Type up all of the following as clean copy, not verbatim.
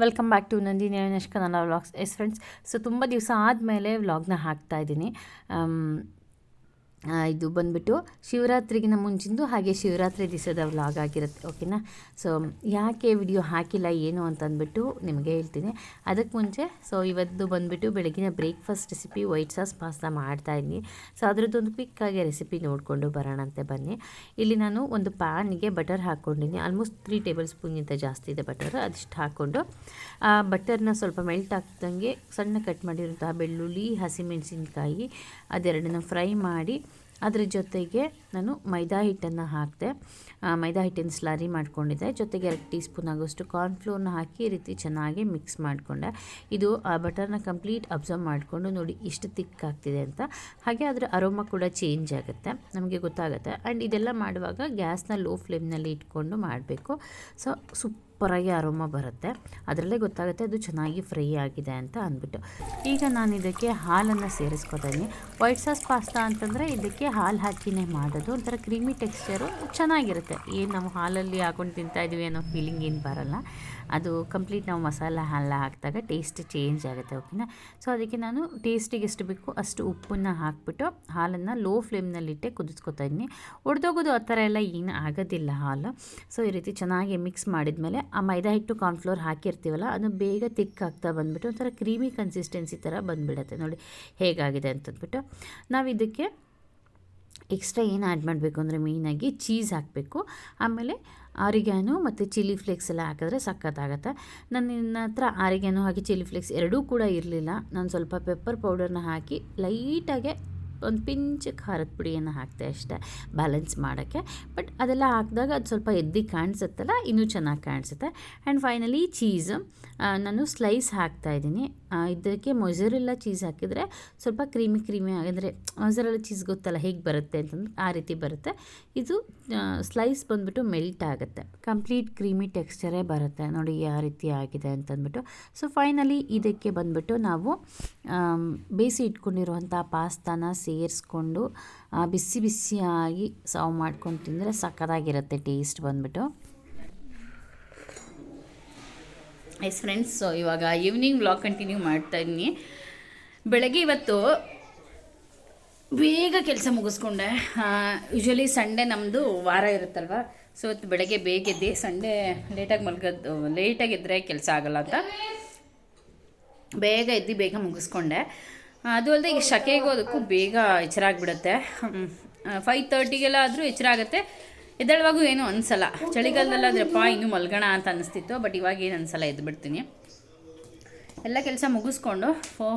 Welcome back to Nandini Avinash Kannada vlogs. Yes friends, so ತುಂಬ ದಿವಸ ಆದಮೇಲೆ ವ್ಲಾಗ್ನ ಹಾಕ್ತಾಯಿದ್ದೀನಿ. ಇದು ಬಂದುಬಿಟ್ಟು ಶಿವರಾತ್ರಿಗಿನ ಮುಂಚಿಂದು ಹಾಗೆ ಶಿವರಾತ್ರಿ ದಿವಸದ ವ್ಲಾಗ್ ಆಗಿರುತ್ತೆ. ಓಕೆನಾ? ಸೊ ಯಾಕೆ ವಿಡಿಯೋ ಹಾಕಿಲ್ಲ ಏನು ಅಂತ ಅಂದ್ಬಿಟ್ಟು ನಿಮಗೆ ಹೇಳ್ತೀನಿ. ಅದಕ್ಕೆ ಮುಂಚೆ ಇವತ್ತು ಬಂದುಬಿಟ್ಟು ಬೆಳಗಿನ breakfast recipe white sauce pasta ಮಾಡ್ತಾಯಿದ್ದೀನಿ. ಸೊ ಅದರದ್ದೊಂದು ಕ್ವಿಕ್ಕಾಗಿ ರೆಸಿಪಿ ನೋಡಿಕೊಂಡು ಬರೋಣಂತೆ ಬನ್ನಿ. ಇಲ್ಲಿ ನಾನು ಒಂದು ಪ್ಯಾನಿಗೆ ಬಟರ್ ಹಾಕ್ಕೊಂಡಿದ್ದೀನಿ. ಆಲ್ಮೋಸ್ಟ್ 3 ಟೇಬಲ್ ಸ್ಪೂನ್ಗಿಂತ ಜಾಸ್ತಿ ಇದೆ ಬಟರ್. ಅದಿಷ್ಟು ಹಾಕ್ಕೊಂಡು ಬಟರ್ನ ಸ್ವಲ್ಪ ಮೆಲ್ಟ್ ಆಗ್ದಂಗೆ ಸಣ್ಣ ಕಟ್ ಮಾಡಿರುವಂತಹ ಬೆಳ್ಳುಳ್ಳಿ, ಹಸಿಮೆಣಸಿನ್ಕಾಯಿ ಅದೆರಡನ್ನ ಫ್ರೈ ಮಾಡಿ ಅದರ ಜೊತೆಗೆ ನಾನು ಮೈದಾ ಹಿಟ್ಟನ್ನು ಹಾಕಿದೆ. ಮೈದಾ ಹಿಟ್ಟಿನ ಸ್ಲರಿ ಮಾಡ್ಕೊಂಡಿದ್ದೆ. ಜೊತೆಗೆ 2 ಟೀ ಸ್ಪೂನ್ ಆಗೋಷ್ಟು ಕಾರ್ನ್ಫ್ಲೋರ್ನ ಹಾಕಿ ಈ ರೀತಿ ಚೆನ್ನಾಗಿ ಮಿಕ್ಸ್ ಮಾಡಿಕೊಂಡೆ. ಇದು ಆ ಬಟರ್ನ ಕಂಪ್ಲೀಟ್ ಅಬ್ಸರ್ವ್ ಮಾಡಿಕೊಂಡು ನೋಡಿ ಇಷ್ಟು ತಿಕ್ ಆಗ್ತಿದೆ ಅಂತ. ಹಾಗೆ ಅದರ ಅರೋಮಾ ಕೂಡ ಚೇಂಜ್ ಆಗುತ್ತೆ, ನಮಗೆ ಗೊತ್ತಾಗುತ್ತೆ. ಆ್ಯಂಡ್ ಇದೆಲ್ಲ ಮಾಡುವಾಗ ಗ್ಯಾಸ್ನ ಲೋ ಫ್ಲೇಮ್ನಲ್ಲಿ ಇಟ್ಕೊಂಡು ಮಾಡಬೇಕು. ಸೊ ಸೂಪರಾಗಿ ಅರೋಮಾ ಬರುತ್ತೆ, ಅದರಲ್ಲೇ ಗೊತ್ತಾಗುತ್ತೆ ಅದು ಚೆನ್ನಾಗಿ ಫ್ರೈ ಆಗಿದೆ ಅಂತ ಅಂದ್ಬಿಟ್ಟು. ಈಗ ನಾನು ಇದಕ್ಕೆ ಹಾಲನ್ನು ಸೇರಿಸ್ಕೊತೀನಿ. ವೈಟ್ ಸಾಸ್ ಪಾಸ್ತಾ ಅಂತಂದರೆ ಇದಕ್ಕೆ ಹಾಲು ಹಾಕಿನೇ ಮಾಡೋದು. ಒಂಥರ ಕ್ರೀಮಿ ಟೆಕ್ಸ್ಚರು ಚೆನ್ನಾಗಿರುತ್ತೆ. ಏನು ನಾವು ಹಾಲಲ್ಲಿ ಹಾಕೊಂಡು ತಿಂತಾಯಿದ್ವಿ ಅನ್ನೋ ಫೀಲಿಂಗ್ ಏನು ಬರೋಲ್ಲ. ಅದು ಕಂಪ್ಲೀಟ್ ನಾವು ಮಸಾಲ ಹಾಲು ಹಾಕಿದಾಗ ಟೇಸ್ಟ್ ಚೇಂಜ್ ಆಗುತ್ತೆ. ಓಕೆನಾ? ಸೊ ಅದಕ್ಕೆ ನಾನು ಟೇಸ್ಟಿಗೆ ಎಷ್ಟು ಬೇಕು ಅಷ್ಟು ಉಪ್ಪನ್ನು ಹಾಕ್ಬಿಟ್ಟು ಹಾಲನ್ನು ಲೋ ಫ್ಲೇಮ್ನಲ್ಲಿಟ್ಟೆ ಕುದಿಸ್ಕೊತಾ ಇದ್ದೀನಿ. ಒಡೆದೋಗೋದು ಆ ಥರ ಎಲ್ಲ ಏನು ಆಗೋದಿಲ್ಲ ಹಾಲು. ಸೊ ಈ ರೀತಿ ಚೆನ್ನಾಗಿ ಮಿಕ್ಸ್ ಮಾಡಿದ್ಮೇಲೆ ಆ ಮೈದಾ ಹಿಟ್ಟು ಕಾರ್ನ್ಫ್ಲೋರ್ ಹಾಕಿರ್ತೀವಲ್ಲ ಅದು ಬೇಗ ತಿಕ್ ಆಗ್ತಾ ಬಂದುಬಿಟ್ಟು ಒಂಥರ ಕ್ರೀಮಿ ಕನ್ಸಿಸ್ಟೆನ್ಸಿ ಥರ ಬಂದುಬಿಡುತ್ತೆ. ನೋಡಿ ಹೇಗಾಗಿದೆ ಅಂತಂದ್ಬಿಟ್ಟು. ನಾವು ಇದಕ್ಕೆ ಎಕ್ಸ್ಟ್ರಾ ಏನು ಆ್ಯಡ್ ಮಾಡಬೇಕು ಅಂದರೆ ಮೇಯ್ನಾಗಿ ಚೀಸ್ ಹಾಕಬೇಕು. ಆಮೇಲೆ ಆರಿಗ್ಯಾನೋ ಮತ್ತು ಚಿಲ್ಲಿ ಫ್ಲೇಕ್ಸ್ ಎಲ್ಲ ಹಾಕಿದ್ರೆ ಸಖತ್ತಾಗುತ್ತೆ. ನನ್ನ ಹತ್ರ ಆರಿಗ್ಯಾನೋ ಹಾಗೆ ಚಿಲ್ಲಿ ಫ್ಲೇಕ್ಸ್ ಎರಡೂ ಕೂಡ ಇರಲಿಲ್ಲ. ನಾನು ಸ್ವಲ್ಪ ಪೆಪ್ಪರ್ ಪೌಡರ್ನ ಹಾಕಿ ಲೈಟಾಗೆ ಒಂದು ಪಿಂಚ್ ಖಾರದ ಪುಡಿಯನ್ನು ಹಾಕ್ತೆ ಅಷ್ಟೇ, ಬ್ಯಾಲೆನ್ಸ್ ಮಾಡೋಕ್ಕೆ. ಬಟ್ ಅದೆಲ್ಲ ಹಾಕಿದಾಗ ಅದು ಸ್ವಲ್ಪ ಎದ್ದು ಕಾಣಿಸುತ್ತಲ್ಲ, ಇನ್ನೂ ಚೆನ್ನಾಗಿ ಕಾಣಿಸುತ್ತೆ. ಆ್ಯಂಡ್ ಫೈನಲಿ ಚೀಸು ನಾನು ಸ್ಲೈಸ್ ಹಾಕ್ತಾಯಿದ್ದೀನಿ. ಇದಕ್ಕೆ ಮೊಜರೆಲ್ಲ ಚೀಸ್ ಹಾಕಿದರೆ ಸ್ವಲ್ಪ ಕ್ರೀಮಿ ಆಗಿದ್ರೆ ಮೊಜರೆಲ್ಲ ಚೀಸ್ ಗೊತ್ತಲ್ಲ ಹೇಗೆ ಬರುತ್ತೆ ಅಂತಂದ್ರೆ ಆ ರೀತಿ ಬರುತ್ತೆ. ಇದು ಸ್ಲೈಸ್ ಬಂದುಬಿಟ್ಟು ಮೆಲ್ಟ್ ಆಗುತ್ತೆ, ಕಂಪ್ಲೀಟ್ ಕ್ರೀಮಿ ಟೆಕ್ಸ್ಚರೇ ಬರುತ್ತೆ. ನೋಡಿ ಯಾವ ರೀತಿ ಆಗಿದೆ ಅಂತಂದ್ಬಿಟ್ಟು. ಸೊ ಫೈನಲಿ ಇದಕ್ಕೆ ಬಂದುಬಿಟ್ಟು ನಾವು ಬೇಯಿಸಿ ಇಟ್ಕೊಂಡಿರುವಂಥ ಪಾಸ್ತಾನ ಸೇರಿಸ್ಕೊಂಡು ಬಿಸಿಯಾಗಿ ಸರ್ವ್ ಮಾಡ್ಕೊಂಡು ತಿಂದರೆ ಸಕ್ಕತ್ತಾಗಿರುತ್ತೆ ಟೇಸ್ಟ್ ಬಂದುಬಿಟ್ಟು. ಎಸ್ ಫ್ರೆಂಡ್ಸ್, ಸೊ ಇವಾಗ ಈವ್ನಿಂಗ್ ವ್ಲಾಗ್ ಕಂಟಿನ್ಯೂ ಮಾಡ್ತಾಯಿದ್ದೀನಿ. ಬೆಳಗ್ಗೆ ಇವತ್ತು ಬೇಗ ಕೆಲಸ ಮುಗಿಸ್ಕೊಂಡೆ. ಯೂಶ್ವಲಿ ಸಂಡೇ ನಮ್ಮದು ವಾರ ಇರುತ್ತಲ್ವ, ಸೊ ಇವತ್ತು ಬೆಳಗ್ಗೆ ಬೇಗ ಎದ್ದು ಸಂಡೇ ಲೇಟಾಗಿದ್ದರೆ ಕೆಲಸ ಆಗೋಲ್ಲ ಅಂತ ಬೇಗ ಎದ್ದು ಬೇಗ ಮುಗಿಸ್ಕೊಂಡೆ. ಅದು ಅಲ್ಲದೆ ಈಗ ಶಕೆಗೋದಕ್ಕೂ ಬೇಗ ಎಚ್ಚರ ಆಗಿಬಿಡುತ್ತೆ. 5:30ಗೆಲ್ಲ ಆದರೂ ಎಚ್ಚರ ಆಗುತ್ತೆ. ಎದ್ದೇಳುವಾಗೂ ಏನೂ ಅನಿಸಲ್ಲ. ಚಳಿಗಾಲದಲ್ಲಾದ್ರಪ್ಪ ಇನ್ನೂ ಮಲ್ಗೋಣ ಅಂತ ಅನ್ನಿಸ್ತಿತ್ತು, ಬಟ್ ಇವಾಗ ಏನು ಅನಿಸಲ್ಲ, ಎದ್ದು ಬಿಡ್ತೀನಿ. ಎಲ್ಲ ಕೆಲಸ ಮುಗಿಸ್ಕೊಂಡು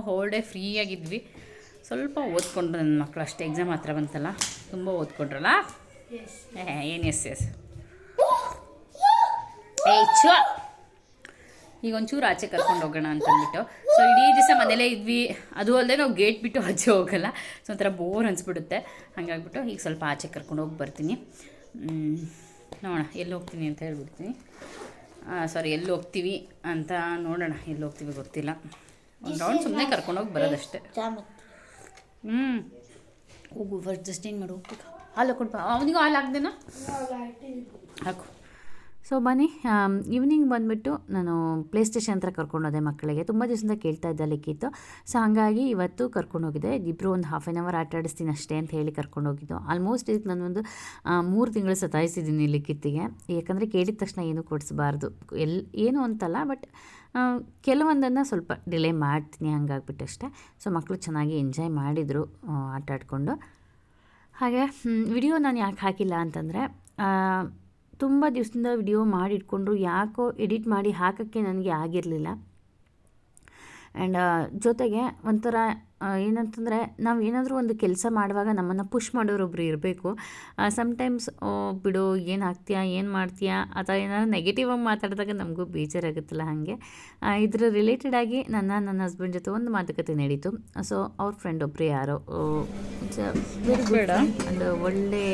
ಹೋಲ್ ಡೇ ಫ್ರೀಯಾಗಿದ್ವಿ. ಸ್ವಲ್ಪ ಓದ್ಕೊಂಡ್ರು ನನ್ನ ಮಕ್ಕಳು ಅಷ್ಟೇ. ಎಕ್ಸಾಮ್ ಹತ್ರ ಬಂತಲ್ಲ, ತುಂಬ ಓದ್ಕೊಂಡ್ರಲ್ಲ. ಏನು ಎಸ್ ಈಗ ಒಂಚೂರು ಆಚೆ ಕರ್ಕೊಂಡು ಹೋಗೋಣ ಅಂತಂದ್ಬಿಟ್ಟು. ಸೊ ಇಡೀ ದಿವಸ ಮನೇಲೇ ಇದ್ವಿ. ಅದು ಅಲ್ಲದೆ ನಾವು ಗೇಟ್ ಬಿಟ್ಟು ಆಚೆ ಹೋಗೋಲ್ಲ. ಸೊ ಒಂಥರ ಬೋರ್ ಅನಿಸ್ಬಿಡುತ್ತೆ. ಹಾಗಾಗ್ಬಿಟ್ಟು ಈಗ ಸ್ವಲ್ಪ ಆಚೆ ಕರ್ಕೊಂಡು ಹೋಗಿ ಬರ್ತೀನಿ. ನೋಡೋಣ ಎಲ್ಲಿ ಹೋಗ್ತೀನಿ ಅಂತ ಹೇಳ್ಬಿಡ್ತೀನಿ. ಎಲ್ಲಿ ಹೋಗ್ತೀವಿ ಅಂತ ನೋಡೋಣ. ಎಲ್ಲಿ ಹೋಗ್ತೀವಿ ಗೊತ್ತಿಲ್ಲ. ಒಂದು ರೌಂಡ್ ಸುಮ್ಮನೆ ಕರ್ಕೊಂಡೋಗಿ ಬರೋದಷ್ಟೇ. ಹೋಗು ಫಸ್ಟ್ ಜಸ್ಟ್ ಏನು ಮಾಡು, ಹಾಲು ಕೊಡ್ಬಾ. ಅವನಿಗೂ ಹಾಲು ಹಾಕ್ದೇನಾ? ಹಾಕು. ಸೊ ಬನ್ನಿ, ಈವ್ನಿಂಗ್ ಬಂದುಬಿಟ್ಟು ನಾನು ಪ್ಲೇ ಸ್ಟೇಷನ್ ಹತ್ರ ಕರ್ಕೊಂಡೋದೆ ಮಕ್ಕಳಿಗೆ. ತುಂಬ ದಿವಸದಿಂದ ಕೇಳ್ತಾ ಇದ್ದ ಲಿಕ್ಕಿತ್ತು. ಸೊ ಹಾಗಾಗಿ ಇವತ್ತು ಕರ್ಕೊಂಡೋಗಿದ್ದೆ. ಇಬ್ಬರು ಒಂದು ಹಾಫ್ ಆನ್ ಅವರ್ ಆಟ ಆಡಿಸ್ತೀನಿ ಅಷ್ಟೇ ಅಂತ ಹೇಳಿ ಕರ್ಕೊಂಡೋಗಿದ್ದು. ಆಲ್ಮೋಸ್ಟ್ ಇದಕ್ಕೆ ನಾನೊಂದು 3 ತಿಂಗಳು ಸತಾಯಿಸಿದ್ದೀನಿ ಲಿಕ್ಕಿತ್ತಿಗೆ. ಯಾಕಂದರೆ ಕೇಳಿದ ತಕ್ಷಣ ಏನೂ ಕೊಡಿಸ್ಬಾರ್ದು, ಏನು ಅಂತಲ್ಲ, ಬಟ್ ಕೆಲವೊಂದನ್ನು ಸ್ವಲ್ಪ ಡಿಲೇ ಮಾಡ್ತೀನಿ, ಹಂಗಾಗ್ಬಿಟ್ಟು ಅಷ್ಟೇ. ಸೊ ಮಕ್ಕಳು ಚೆನ್ನಾಗಿ ಎಂಜಾಯ್ ಮಾಡಿದರು ಆಟ ಆಡಿಕೊಂಡು. ಹಾಗೆ ವಿಡಿಯೋ ನಾನು ಯಾಕೆ ಹಾಕಿಲ್ಲ ಅಂತಂದರೆ ತುಂಬ ದಿವಸದಿಂದ ವಿಡಿಯೋ ಮಾಡಿಟ್ಕೊಂಡ್ರು ಯಾಕೋ ಎಡಿಟ್ ಮಾಡಿ ಹಾಕೋಕ್ಕೆ ನನಗೆ ಆಗಿರಲಿಲ್ಲ. ಆ್ಯಂಡ್ ಜೊತೆಗೆ ಒಂಥರ ಏನಂತಂದರೆ ನಾವು ಏನಾದರೂ ಒಂದು ಕೆಲಸ ಮಾಡುವಾಗ ನಮ್ಮನ್ನು ಪುಷ್ ಮಾಡೋರೊಬ್ರು ಇರಬೇಕು. ಸಮ್ಟೈಮ್ಸ್ ಬಿಡು, ಏನು ಹಾಕ್ತೀಯಾ, ಏನು ಮಾಡ್ತೀಯಾ ಆ ಥರ ಏನಾದ್ರು ನೆಗೆಟಿವ್ ಆಗಿ ಮಾತಾಡಿದಾಗ ನಮಗೂ ಬೇಜಾರಾಗುತ್ತಲ್ಲ. ಹಾಗೆ ಇದರ ರಿಲೇಟೆಡಾಗಿ ನನ್ನ ಹಸ್ಬೆಂಡ್ ಜೊತೆ ಒಂದು ಮಾತುಕತೆ ನಡೀತು. ಸೊ ಅವ್ರ ಫ್ರೆಂಡ್ ಒಬ್ಬರು ಯಾರೋ ವೆರಿ ಗುಡ್ ಆ್ಯಂಡ್ ಒಳ್ಳೆ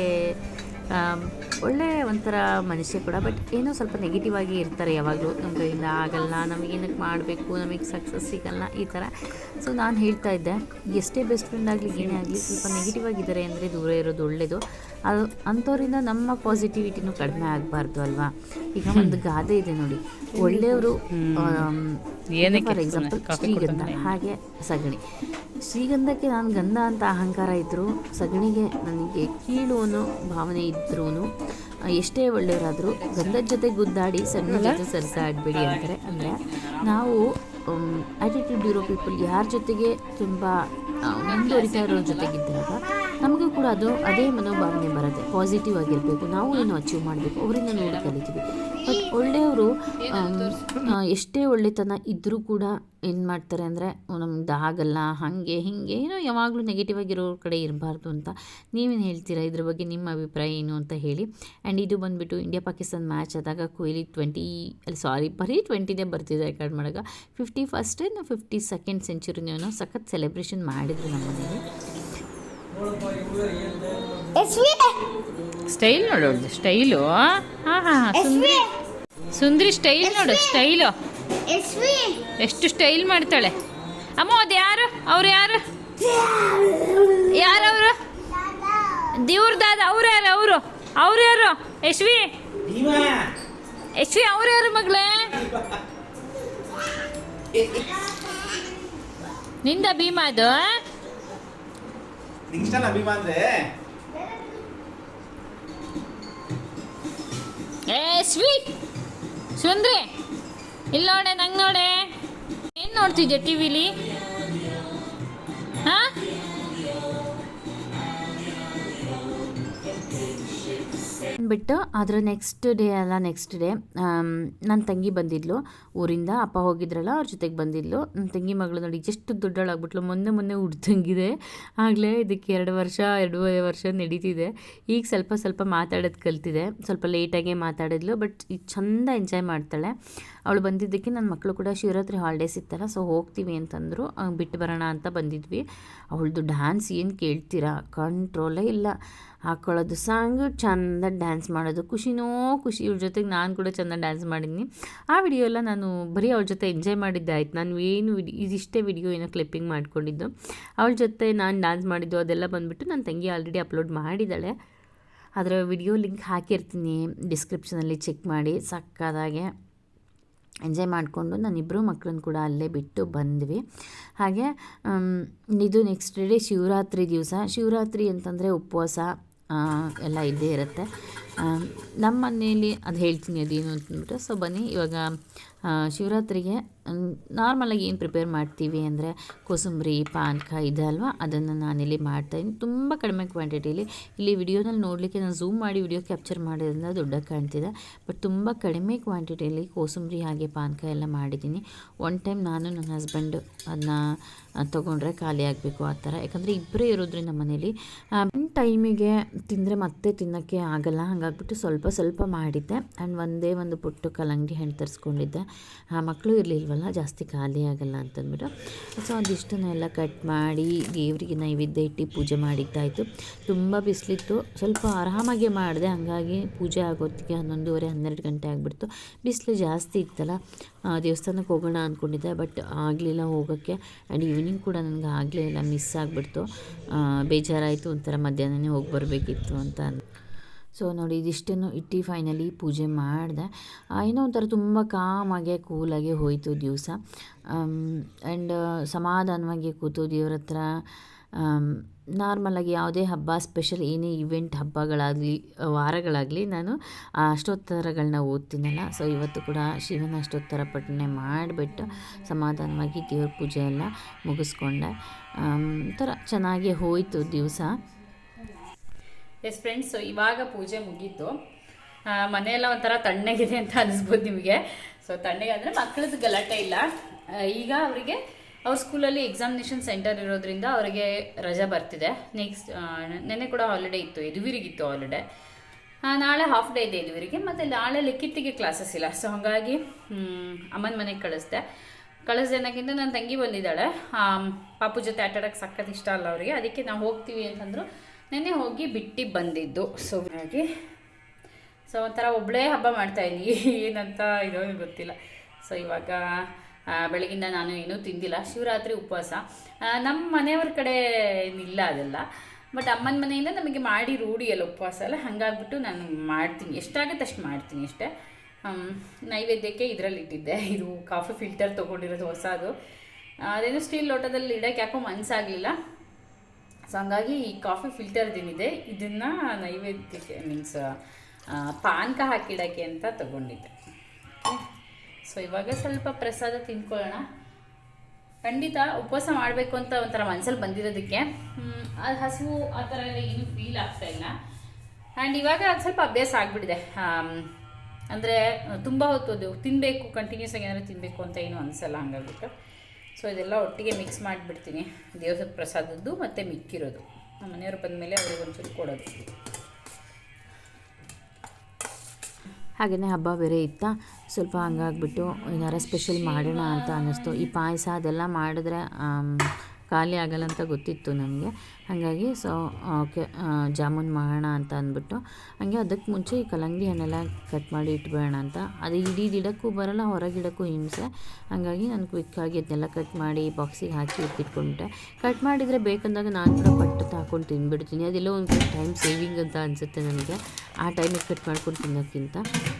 ಒಳ್ಳೆ ಒಂಥರ ಮನುಷ್ಯ ಕೂಡ, ಬಟ್ ಏನೋ ಸ್ವಲ್ಪ ನೆಗೆಟಿವ್ ಆಗಿ ಇರ್ತಾರೆ ಯಾವಾಗಲೂ. ನಮ್ಮ ಕೈಯಿಂದ ಆಗಲ್ಲ, ನಮಗೇನಕ್ಕೆ ಮಾಡಬೇಕು, ನಮಗೆ ಸಕ್ಸಸ್ ಸಿಗಲ್ಲ ಈ ಥರ. ಸೊ ನಾನು ಹೇಳ್ತಾ ಇದ್ದೆ, ಎಷ್ಟೇ ಬೆಸ್ಟ್ ಫ್ರೆಂಡ್ ಆಗಲಿ ಏನೇ ಆಗಲಿ ಸ್ವಲ್ಪ ನೆಗೆಟಿವ್ ಆಗಿದ್ದಾರೆ ಅಂದರೆ ದೂರ ಇರೋದು ಒಳ್ಳೆಯದು. ಅದು ಅಂಥವ್ರಿಂದ ನಮ್ಮ ಪಾಸಿಟಿವಿಟಿನೂ ಕಡಿಮೆ ಆಗಬಾರ್ದು ಅಲ್ವಾ. ಈಗ ಒಂದು ಗಾದೆ ಇದೆ ನೋಡಿ, ಒಳ್ಳೆಯವರು ಫಾರ್ ಎಕ್ಸಾಂಪಲ್ ಶ್ರೀಗಂಧ, ಹಾಗೆ ಸಗಣಿ. ಶ್ರೀಗಂಧಕ್ಕೆ ನಾನು ಗಂಧ ಅಂತ ಅಹಂಕಾರ ಇದ್ದರೂ, ಸಗಣಿಗೆ ನನಗೆ ಕೀಳು ಅನ್ನೋ ಭಾವನೆ ಇದ್ರೂ, ಎಷ್ಟೇ ಒಳ್ಳೆಯವರಾದರೂ ಗಂಧದ ಜೊತೆ ಗುದ್ದಾಡಿ ಸಣ್ಣ ಜೊತೆ ಸರಿಸಾಡಬೇಡಿ ಅಂತಾರೆ. ಅಂದರೆ ನಾವು ಆ್ಯಟಿಟ್ಯೂಡ್ ಇರೋ ಪೀಪಲ್ ಯಾರ ಜೊತೆಗೆ ತುಂಬ ಮುಂದುವರಿತಾ ಇರೋರ ಜೊತೆಗಿದ್ದಾಗ ನಮಗೂ ಕೂಡ ಅದೇ ಮನೋಭಾವನೆ ಬರುತ್ತೆ. ಪಾಸಿಟಿವ್ ಆಗಿರಬೇಕು, ನಾವು ಏನು ಅಚೀವ್ ಮಾಡಬೇಕು, ಅವರಿಂದ ನೋಡಿ ಕಲಿತೀವಿ. ಬಟ್ ಒಳ್ಳೆಯವರು ಎಷ್ಟೇ ಒಳ್ಳೆತನ ಇದ್ದರೂ ಕೂಡ ಏನು ಮಾಡ್ತಾರೆ ಅಂದರೆ, ನಮ್ದು ಆಗಲ್ಲ, ಹಾಗೆ ಹೀಗೆ ಏನೋ ಯಾವಾಗಲೂ ನೆಗೆಟಿವ್ ಆಗಿರೋ ಕಡೆ ಇರಬಾರ್ದು ಅಂತ. ನೀವೇನು ಹೇಳ್ತೀರಾ ಇದ್ರ ಬಗ್ಗೆ? ನಿಮ್ಮ ಅಭಿಪ್ರಾಯ ಏನು ಅಂತ ಹೇಳಿ. ಆ್ಯಂಡ್ ಇದು ಬಂದುಬಿಟ್ಟು ಇಂಡಿಯಾ ಪಾಕಿಸ್ತಾನ್ ಮ್ಯಾಚ್ ಆದಾಗ ಕೊಹ್ಲಿ ಬರೀ 20ನೇ ಬರ್ತಿದೆ ರೆಕಾರ್ಡ್ ಮಾಡಾಗ. 51st 52nd ಸೆಂಚುರಿನೇನೋ ಸಖತ್ ಸೆಲೆಬ್ರೇಷನ್ ಮಾಡಿದ್ರು ನಮ್ಮ ಮನೇಲಿ. ಸ್ಟೈಲ್ ನೋಡು, ಸ್ಟೈಲು. ಸುಂದ್ರಿ ಸ್ಟೈಲ್ ನೋಡು, ಸ್ಟೈಲು ಎಷ್ಟು ಸ್ಟೈಲ್ ಮಾಡ್ತಾಳೆ. ಅಮ್ಮ ಅದು ಯಾರು? ಅವ್ರು ಯಾರು? ಯಾರವರು? ದೇವ್ರ ದಾದ. ಅವ್ರು ಯಾರು? ಅವ್ರು ಯಾರು? ಯಶ್ವಿ ಅವ್ರು ಯಾರು ಮಗಳೇ? ನಿಂದ ಭೀಮಾ ಅದು? ಯಶ್ವಿ ಸುಂದ್ರಿ ಇಲ್ಲಿ ನೋಡೆ, ನಂಗೆ ನೋಡೆ. ಏನು ನೋಡ್ತಿದ್ದೆ ಟಿವಿಲಿ? ಹಾಂ, ಬಿಟ್ಟು ಅದರ ನೆಕ್ಸ್ಟ್ ಡೇ ನನ್ನ ತಂಗಿ ಬಂದಿದ್ಲು ಊರಿಂದ. ಅಪ್ಪ ಹೋಗಿದ್ರಲ್ಲ, ಅವ್ರ ಜೊತೆಗೆ ಬಂದಿದ್ಲು. ನನ್ನ ತಂಗಿ ಮಗಳು ನೋಡಿ ಎಷ್ಟು ದೊಡ್ಡಳಾಗ್ಬಿಟ್ಲು. ಮೊನ್ನೆ ಹುಡ್ದಂಗಿದೆ. ಆಗಲೇ ಇದಕ್ಕೆ 2.5 ವರ್ಷ ನಡೀತಿದೆ. ಈಗ ಸ್ವಲ್ಪ ಮಾತಾಡೋದು ಕಲ್ತಿದೆ. ಸ್ವಲ್ಪ ಲೇಟಾಗೇ ಮಾತಾಡಿದ್ಲು, ಬಟ್ ಈಗ ಚೆಂದ ಎಂಜಾಯ್ ಮಾಡ್ತಾಳೆ. ಅವಳು ಬಂದಿದ್ದಕ್ಕೆ ನನ್ನ ಮಕ್ಕಳು ಕೂಡ ಶಿವರಾತ್ರಿ ಹಾಲಿಡೇಸ್ ಇತ್ತಲ್ಲ, ಸೊ ಹೋಗ್ತೀವಿ ಅಂತಂದರು. ಬಿಟ್ಟು ಬರೋಣ ಅಂತ ಬಂದಿದ್ವಿ. ಅವಳದು ಡ್ಯಾನ್ಸ್ ಏನು ಕೇಳ್ತೀರಾ, ಕಂಟ್ರೋಲೇ ಇಲ್ಲ. ಹಾಕ್ಕೊಳ್ಳೋದು ಸಾಂಗು, ಚೆಂದ ಡ್ಯಾನ್ಸ್ ಮಾಡೋದು, ಖುಷಿನೋ ಖುಷಿ. ಇವ್ರ ಜೊತೆಗೆ ನಾನು ಕೂಡ ಚೆಂದ ಡ್ಯಾನ್ಸ್ ಮಾಡಿದ್ದೀನಿ. ಆ ವಿಡಿಯೋ ಎಲ್ಲ ನಾನು ಬರೀ ಅವಳ ಜೊತೆ ಎಂಜಾಯ್ ಮಾಡಿದ್ದೆ ಆಯ್ತು. ನಾನು ಇದಿಷ್ಟೇ ವಿಡಿಯೋ ಏನೋ ಕ್ಲಿಪ್ಪಿಂಗ್ ಮಾಡ್ಕೊಂಡಿದ್ದು. ಅವಳ ಜೊತೆ ನಾನು ಡ್ಯಾನ್ಸ್ ಮಾಡಿದ್ದು ಅದೆಲ್ಲ ಬಂದುಬಿಟ್ಟು ನನ್ನ ತಂಗಿ ಆಲ್ರೆಡಿ ಅಪ್ಲೋಡ್ ಮಾಡಿದ್ದಾಳೆ. ಅದರ ವಿಡಿಯೋ ಲಿಂಕ್ ಹಾಕಿರ್ತೀನಿ ಡಿಸ್ಕ್ರಿಪ್ಷನಲ್ಲಿ, ಚೆಕ್ ಮಾಡಿ. ಸಕ್ಕದಾಗೆ ಎಂಜಾಯ್ ಮಾಡಿಕೊಂಡು ನಾನಿಬ್ಬರು ಮಕ್ಕಳನ್ನು ಕೂಡ ಅಲ್ಲೇ ಬಿಟ್ಟು ಬಂದ್ವಿ. ಹಾಗೆ ಇದು ನೆಕ್ಸ್ಟ್ ಡೇ ಶಿವರಾತ್ರಿ ದಿವಸ. ಶಿವರಾತ್ರಿ ಅಂತಂದರೆ ಉಪವಾಸ ಎಲ್ಲ ಇದ್ದೇ ಇರುತ್ತೆ. ನಮ್ಮ ಮನೆಯಲ್ಲಿ ಅದು ಹೇಳ್ತೀನಿ ಅದೇನು ಅಂತಂದ್ಬಿಟ್ಟು. ಸೊ ಬನ್ನಿ ಇವಾಗ ಶಿವರಾತ್ರಿಗೆ ನಾರ್ಮಲಾಗಿ ಏನು ಪ್ರಿಪೇರ್ ಮಾಡ್ತೀವಿ ಅಂದರೆ ಕೋಸಂಬರಿ, ಪಾನಕ ಇದೆ ಅಲ್ವಾ, ಅದನ್ನು ನಾನಿಲ್ಲಿ ಮಾಡ್ತಾಯಿದ್ದೀನಿ. ತುಂಬ ಕಡಿಮೆ ಕ್ವಾಂಟಿಟಿಲಿ. ಇಲ್ಲಿ ವಿಡಿಯೋನಲ್ಲಿ ನೋಡಲಿಕ್ಕೆ ನಾನು ಝೂಮ್ ಮಾಡಿ ವಿಡಿಯೋ ಕ್ಯಾಪ್ಚರ್ ಮಾಡೋದ್ರಿಂದ ದೊಡ್ಡದಾಗಿ ಕಾಣ್ತಿದೆ, ಬಟ್ ತುಂಬ ಕಡಿಮೆ ಕ್ವಾಂಟಿಟಿಯಲ್ಲಿ ಕೋಸಂಬರಿ ಹಾಗೆ ಪಾನಕ ಎಲ್ಲ ಮಾಡಿದ್ದೀನಿ. ಒನ್ ಟೈಮ್ ನಾನು ನನ್ನ ಹಸ್ಬೆಂಡು ಅದನ್ನ ತೊಗೊಂಡ್ರೆ ಖಾಲಿ ಆಗಬೇಕು ಆ ಥರ. ಯಾಕಂದರೆ ಇಬ್ಬರೇ ಇರೋದ್ರಿಂದ ಮನೇಲಿ ಟೈಮಿಗೆ ತಿಂದರೆ ಮತ್ತೆ ತಿನ್ನೋಕ್ಕೆ ಆಗಲ್ಲ. ಹಾಗಾಗ್ಬಿಟ್ಟು ಸ್ವಲ್ಪ ಮಾಡಿದ್ದೆ. ಆ್ಯಂಡ್ ಒಂದು ಪುಟ್ಟು ಕಲ್ಲಂಗಡಿ ಹಣ್ಣು ತರಿಸ್ಕೊಂಡಿದ್ದೆ. ಮಕ್ಕಳು ಇರಲಿಲ್ವಲ್ಲ, ಜಾಸ್ತಿ ಖಾಲಿ ಆಗಲ್ಲ ಅಂತಂದ್ಬಿಟ್ಟು. ಸೊ ಅದಿಷ್ಟನ್ನೆಲ್ಲ ಕಟ್ ಮಾಡಿ ದೇವರಿಗೆ ನೈವೇದ್ಯ ಇಟ್ಟು ಪೂಜೆ ಮಾಡಿದ್ದಾಯಿತು. ತುಂಬ ಬಿಸಿಲಿತ್ತು, ಸ್ವಲ್ಪ ಆರಾಮಾಗೆ ಮಾಡಿದೆ. ಹಾಗಾಗಿ ಪೂಜೆ ಆಗೋತ್ತಿಗೆ 11:30-12 ಗಂಟೆ ಆಗಿಬಿಡ್ತು. ಬಿಸಿಲು ಜಾಸ್ತಿ ಇತ್ತಲ್ಲ. ದೇವಸ್ಥಾನಕ್ಕೆ ಹೋಗೋಣ ಅಂದ್ಕೊಂಡಿದ್ದೆ, ಬಟ್ ಆಗಲಿಲ್ಲ ಹೋಗೋಕ್ಕೆ. ಆ್ಯಂಡ್ ಈವ್ನಿಂಗ್ ಕೂಡ ನನಗೆ ಆಗಲೇ ಇಲ್ಲ, ಮಿಸ್ ಆಗಿಬಿಡ್ತು. ಬೇಜಾರಾಯಿತು, ಒಂಥರ ಮಧ್ಯಾಹ್ನನೇ ಹೋಗಿ ಬರಬೇಕಿತ್ತು ಅಂತ. ಸೊ ನೋಡಿ, ಇದಿಷ್ಟನ್ನು ಇಟ್ಟು ಫೈನಲಿ ಪೂಜೆ ಮಾಡಿದೆ. ಏನೋ ಒಂಥರ ತುಂಬ ಕಾಮಾಗೆ ಕೂಲಾಗೆ ಹೋಯಿತು ದಿವಸ. ಆ್ಯಂಡ್ ಸಮಾಧಾನವಾಗಿ ಕೂತು ದೇವ್ರ ಹತ್ರ ನಾರ್ಮಲಾಗಿ ಯಾವುದೇ ಹಬ್ಬ, ಸ್ಪೆಷಲ್ ಏನೇ ಇವೆಂಟ್ ಹಬ್ಬಗಳಾಗಲಿ ವಾರಗಳಾಗಲಿ ನಾನು ಅಷ್ಟೋತ್ತರಗಳನ್ನ ಓದ್ತೀನಲ್ಲ. ಸೊ ಇವತ್ತು ಕೂಡ ಶಿವನ ಅಷ್ಟೋತ್ತರ ಪಠಣೆ ಮಾಡಿಬಿಟ್ಟು ಸಮಾಧಾನವಾಗಿ ದೇವ್ರ ಪೂಜೆ ಎಲ್ಲ ಮುಗಿಸ್ಕೊಂಡೆ. ಒಂಥರ ಚೆನ್ನಾಗಿ ಹೋಯಿತು ದಿವಸ. ಎಸ್ ಫ್ರೆಂಡ್ಸ್, ಸೊ ಇವಾಗ ಪೂಜೆ ಮುಗೀತು. ಮನೆಯೆಲ್ಲ ಒಂಥರ ತಣ್ಣಗಿದೆ ಅಂತ ಅನಿಸ್ಬೋದು ನಿಮಗೆ. ಸೊ ತಣ್ಣಗೆ ಅಂದರೆ ಮಕ್ಕಳದ್ದು ಗಲಾಟೆ ಇಲ್ಲ. ಈಗ ಅವರಿಗೆ ಅವ್ರ ಸ್ಕೂಲಲ್ಲಿ ಎಕ್ಸಾಮಿನೇಷನ್ ಸೆಂಟರ್ ಇರೋದ್ರಿಂದ ಅವರಿಗೆ ರಜಾ ಬರ್ತಿದೆ. ನೆನ್ನೆ ಕೂಡ ಹಾಲಿಡೇ ಇತ್ತು, ಯದುವೀರಿಗಿತ್ತು ಹಾಲಿಡೇ. ನಾಳೆ ಹಾಫ್ ಡೇ ಇದೆ ಯದುವೀರಿಗೆ. ಮತ್ತು ನಾಳೆ ಲಿಖಿತಿಗೆ ಕ್ಲಾಸಸ್ ಇಲ್ಲ. ಸೊ ಹಾಗಾಗಿ ಅಮ್ಮನ ಮನೆಗೆ ಕಳಿಸ್ದೇನಕ್ಕಿಂತ ನನ್ನ ತಂಗಿ ಬಂದಿದ್ದಾಳೆ. ಪಾಪು ಜೊತೆ ಆಟಾಡೋಕ್ಕೆ ಸಖತ್ ಇಷ್ಟ ಅಲ್ಲ ಅವರಿಗೆ. ಅದಕ್ಕೆ ನಾವು ಹೋಗ್ತೀವಿ ಅಂತಂದರು. ನೆನ್ನೆ ಹೋಗಿ ಬಿಟ್ಟು ಬಂದಿದ್ದು. ಸೊ ಹಾಗೆ ಸೊ ಒಂಥರ ಒಬ್ಬಳೇ ಹಬ್ಬ ಮಾಡ್ತಾಯಿದ್ದೀನಿ, ಏನಂತ ಇದೋ ಗೊತ್ತಿಲ್ಲ. ಸೊ ಇವಾಗ ಬೆಳಗಿಂದ ನಾನು ಏನೂ ತಿಂದಿಲ್ಲ, ಶಿವರಾತ್ರಿ ಉಪವಾಸ. ನಮ್ಮ ಮನೆಯವ್ರ ಕಡೆ ಏನಿಲ್ಲ ಅದೆಲ್ಲ, ಬಟ್ ಅಮ್ಮನ ಮನೆಯಿಂದ ನಮಗೆ ಮಾಡಿ ರೂಢಿ ಅಲ್ಲ ಉಪವಾಸ ಎಲ್ಲ, ಹಾಗಾಗ್ಬಿಟ್ಟು ನಾನು ಮಾಡ್ತೀನಿ, ಎಷ್ಟಾಗುತ್ತೆ ಅಷ್ಟು ಮಾಡ್ತೀನಿ ಅಷ್ಟೇ. ನೈವೇದ್ಯಕ್ಕೆ ಇದರಲ್ಲಿ ಇಟ್ಟಿದ್ದೆ, ಇದು ಕಾಫಿ ಫಿಲ್ಟರ್ ತೊಗೊಂಡಿರೋದು ಹೊಸದು, ಅದೇನು ಸ್ಟೀಲ್ ಲೋಟದಲ್ಲಿ ಇಡೋಕ್ಕೆ ಯಾಕೋ ಮನಸ್ಸಾಗಲಿಲ್ಲ. ಸೊ ಹಂಗಾಗಿ ಈ ಕಾಫಿ ಫಿಲ್ಟರ್ದೇನಿದೆ ಇದನ್ನು ನೈವೇದ್ಯಕ್ಕೆ ಮೀನ್ಸ್ ಪಾನಕ ಹಾಕಿಡೋಕ್ಕೆ ಅಂತ ತೊಗೊಂಡಿದ್ದೆ. ಸೊ ಇವಾಗ ಸ್ವಲ್ಪ ಪ್ರಸಾದ ತಿನ್ಕೊಳ್ಳೋಣ. ಖಂಡಿತ ಉಪವಾಸ ಮಾಡಬೇಕು ಅಂತ ಒಂಥರ ಮನಸ್ಸಲ್ಲಿ ಬಂದಿರೋದಕ್ಕೆ ಅದು ಹಸಿವು ಆ ಥರ ಎಲ್ಲ ಏನೂ ಫೀಲ್ ಆಗ್ತಾ ಇಲ್ಲ. ಆ್ಯಂಡ್ ಇವಾಗ ಅದು ಸ್ವಲ್ಪ ಅಭ್ಯಾಸ ಆಗಿಬಿಟ್ಟಿದೆ. ಅಂದರೆ ತುಂಬ ಹೊತ್ತು ಅದು ತಿನ್ನಬೇಕು, ಕಂಟಿನ್ಯೂಸ್ ಆಗಿ ಏನಾದರೂ ತಿನ್ನಬೇಕು ಅಂತ ಏನೂ ಅನಿಸಲ್ಲ, ಹಂಗಾಗ್ಬಿಟ್ಟು. ಸೊ ಇದೆಲ್ಲ ಒಟ್ಟಿಗೆ ಮಿಕ್ಸ್ ಮಾಡಿಬಿಡ್ತೀನಿ, ದೇವಸ್ಥಾನ ಪ್ರಸಾದದ್ದು ಮತ್ತು ಮಿಕ್ಕಿರೋದು. ನಮ್ಮ ಮನೆಯವರು ಬಂದಮೇಲೆ ಅವ್ರಿಗೆ ಒಂಚೂರು ಕೊಡೋದು. ಹಾಗೆಯೇ ಹಬ್ಬ ಬೇರೆ ಇತ್ತಾ, ಸ್ವಲ್ಪ ಹಂಗಾಗ್ಬಿಟ್ಟು ಏನಾರ ಸ್ಪೆಷಲ್ ಮಾಡೋಣ ಅಂತ ಅನ್ನಿಸ್ತು. ಈ ಪಾಯಸ ಅದೆಲ್ಲ ಮಾಡಿದ್ರೆ ಖಾಲಿ ಆಗಲ್ಲ ಅಂತ ಗೊತ್ತಿತ್ತು ನನಗೆ, ಹಾಗಾಗಿ ಸೊ ಓಕೆ ಜಾಮೂನ್ ಮಾಡೋಣ ಅಂತ ಅಂದ್ಬಿಟ್ಟು, ಹಾಗೆ ಅದಕ್ಕೆ ಮುಂಚೆ ಈ ಕಲ್ಲಂಗಡಿ ಹಣ್ಣೆಲ್ಲ ಕಟ್ ಮಾಡಿ ಇಟ್ಬೇಡ ಅಂತ. ಅದು ಇಡೀ ಗಿಡಕ್ಕೂ ಬರೋಲ್ಲ, ಹೊರಗಿಡಕ್ಕೂ ಹಿಂಸೆ, ಹಾಗಾಗಿ ನಾನು ಕ್ವಿಕ್ಕಾಗಿ ಅದನ್ನೆಲ್ಲ ಕಟ್ ಮಾಡಿ ಬಾಕ್ಸಿಗೆ ಹಾಕಿ ಇಟ್ಕೊಂಡ್ಬಿಟ್ಟೆ. ಕಟ್ ಮಾಡಿದರೆ ಬೇಕಂದಾಗ ನಾನು ಕೂಡ ಪಟ್ಟು ಹಾಕ್ಕೊಂಡು ತಿಂದ್ಬಿಡ್ತೀನಿ, ಅದೆಲ್ಲೋ ಒಂದು ಟೈಮ್ ಸೇವಿಂಗ್ ಅಂತ ಅನಿಸುತ್ತೆ ನನಗೆ, ಆ ಟೈಮಿಗೆ ಕಟ್ ಮಾಡ್ಕೊಂಡು ತಿನ್ನೋಕ್ಕಿಂತ.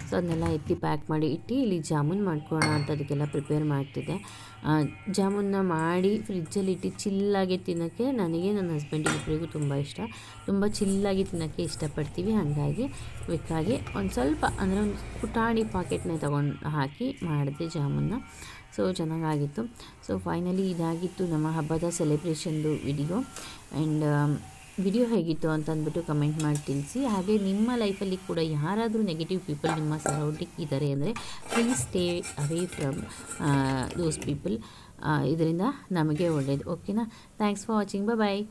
ಸೊ ಅದನ್ನೆಲ್ಲ ಎತ್ತಿ ಪ್ಯಾಕ್ ಮಾಡಿ ಇಟ್ಟು ಇಲ್ಲಿ ಜಾಮೂನ್ ಮಾಡ್ಕೊಳ್ಳೋಣ ಅಂತ ಅದಕ್ಕೆಲ್ಲ ಪ್ರಿಪೇರ್ ಮಾಡ್ತಿದ್ದೆ. ಜಾಮೂನ್ನ ಮಾಡಿ ಫ್ರಿಜ್ಜಲ್ಲಿ ಇಟ್ಟು ಚಿಲ್ಲಾಗಿ ತಿನ್ನೋಕ್ಕೆ ನನಗೆ ನನ್ನ ಹಸ್ಬೆಂಡಿಗೆ ಇಬ್ಬರಿಗೂ ತುಂಬ ಇಷ್ಟ, ತುಂಬ ಚಿಲ್ಲಾಗಿ ತಿನ್ನೋಕ್ಕೆ ಇಷ್ಟಪಡ್ತೀವಿ. ಹಾಗಾಗಿ ಕ್ವಿಕ್ಕಾಗಿ ಒಂದು ಸ್ವಲ್ಪ ಅಂದರೆ ಒಂದು ಪುಟಾಣಿ ಪಾಕೆಟ್ನೇ ತೊಗೊಂಡು ಹಾಕಿ ಮಾಡಿದೆ ಜಾಮೂನ್ನ. ಸೊ ಚೆನ್ನಾಗಾಗಿತ್ತು. ಸೊ ಫೈನಲಿ ಇದಾಗಿತ್ತು ನಮ್ಮ ಹಬ್ಬದ ಸೆಲೆಬ್ರೇಷನ್ದು ವಿಡಿಯೋ. ಆ್ಯಂಡ್ ವಿಡಿಯೋ ಹೇಗಿತ್ತು ಅಂತ ಅಂದ್ಬಿಟ್ಟು ಕಮೆಂಟ್ ಮಾಡಿ ತಿಳಿಸಿ. ಹಾಗೆ ನಿಮ್ಮ ಲೈಫಲ್ಲಿ ಕೂಡ ಯಾರಾದರೂ ನೆಗೆಟಿವ್ ಪೀಪಲ್ ನಿಮ್ಮ ಸರೌಂಡಿಂಗ್ ಇದ್ದಾರೆ ಅಂದರೆ please stay away from those people. ಇದರಿಂದ ನಮಗೆ ಒಳ್ಳೆಯದು. ಓಕೆನಾ? Thanks for watching. ಬಾಯ್.